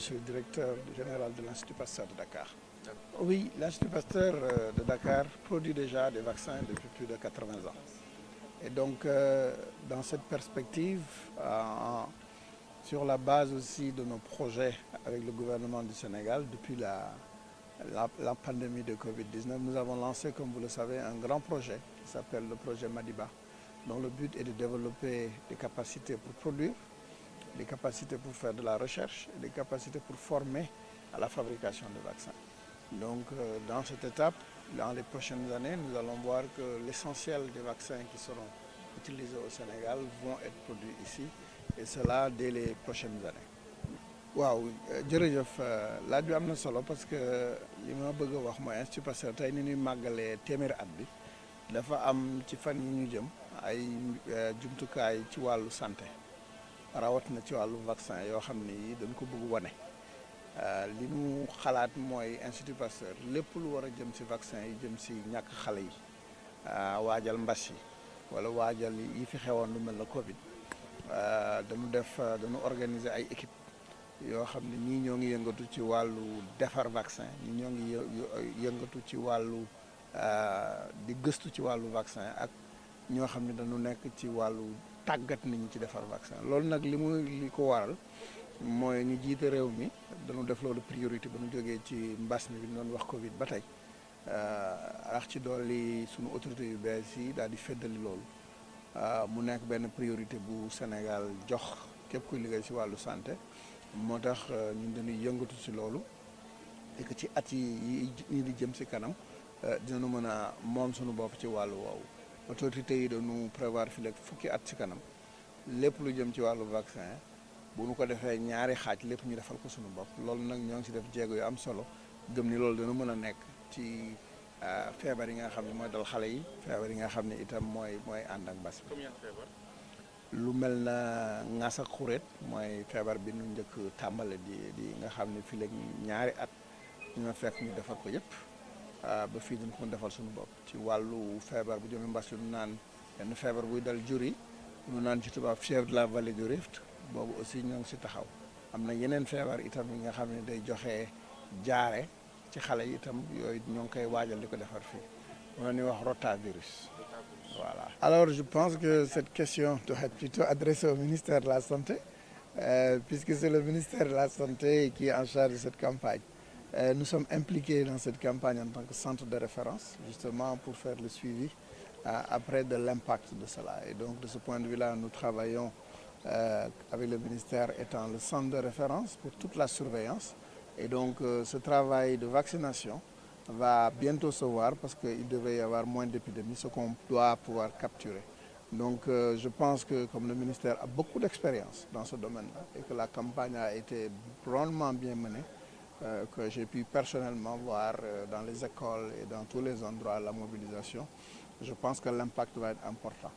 suis le directeur général de l'Institut Pasteur de Dakar. Oui, l'Institut Pasteur de Dakar produit déjà des vaccins depuis plus de 80 ans. Et donc, dans cette perspective, sur la base aussi de nos projets avec le gouvernement du Sénégal, depuis la pandémie de Covid-19, nous avons lancé, comme vous le savez, un grand projet qui s'appelle le projet Madiba, dont le but est de développer des capacités pour produire, des capacités pour faire de la recherche et des capacités pour former à la fabrication de vaccins. Donc, dans cette étape, dans les prochaines années, nous allons voir que l'essentiel des vaccins qui seront utilisés au Sénégal vont être produits ici, et cela dès les prochaines années. waaw jërëjëf laaj bi am na solo parce que li ma bëgg a wax mooy Institut Pasteur tey ni ñuy màggalee téeméeri at bi dafa am ci fan yi ñu jëm ay jumtukaay ci wàllu santé rawat na ci wàllu vaccin yoo xam ni dañ ko bëgg wane li mu xalaat mooy Institut Pasteur lépp lu war a jëm si vaccin yi jëm si ñàkk xale yi waajal mbas yi wala waajal yi fi xewoon lu mel na Covid dañu organiser ay équipe yoo xam ne ñii ñoo ngi yëngatu ci wàllu defar vaccin ñii ñoo ngi yëngatu ci wàllu di gëstu ci wàllu vaccin ak ñoo xam ne dañu nekk ci wàllu tàggat nit ñi ci defar vaccin loolu nag li ko waral mooy ñu jiite réew mi dañu def loolu priorité ba ñu jógee ci mbas mi bi ñu doon wax Covid ba tey rax ci dolli suñu autorité yu bees yi daal di feddali loolu mu nekk benn priorité bu Sénégal jox képp kuy liggéey ci wàllu santé moo tax ñun dañuy yëngatu ci loolu et que ci at yi di jëm ci kanam dinañu mën a moom suñu bopp ci wàllu woowu autorités yi dañu prévoir fi léegi fukki at ci kanam lépp lu jëm ci wàllu vaccin bu ñu ko defee ñaari xaaj lépp ñu defal ko suñu bopp loolu nag ñoo ngi ci def jéego yu am solo gëm ni loolu dana mën a nekk ci feebar yi nga xam ne mooy dal xale yi feebar yi nga xam ne itam mooy ànd ak mbas bi lu mel na ŋaas ak xuréet mooy feebar bi nu njëkk tàmbale di nga xam ne fii léegi ñaari at ñu ma fekk ñu defar ko yëpp ba fii dañ ko defal suñu bopp ci wàllu feebar bu jëmee mbas bi nu naan benn feebar buy dal jur yi nu naan ci tubaab fièvre de la vallée du Rift boobu aussi ñoo ngi si taxaw am na yeneen feebar itam yi nga xam ne day joxe jaare ci xale yi itam yooyu ñoo ngi koy waajal di ko defar fii moo ni wax rotavirus. Voilà. Alors je pense que cette question doit être plutôt adressée au ministère de la Santé, puisque c'est le ministère de la Santé qui est en charge de cette campagne. Nous sommes impliqués dans cette campagne en tant que centre de référence, justement pour faire le suivi après de l'impact de cela. Et donc de ce point de vue-là, nous travaillons avec le ministère étant le centre de référence pour toute la surveillance. Et donc ce travail de vaccination va bientôt se voir parce qu'il devait y avoir moins d'épidémies, ce qu'on doit pouvoir capturer. Donc je pense que comme le ministère a beaucoup d'expérience dans ce domaine-là et que la campagne a été rondement bien menée, que j'ai pu personnellement voir dans les écoles et dans tous les endroits la mobilisation, je pense que l'impact va être important.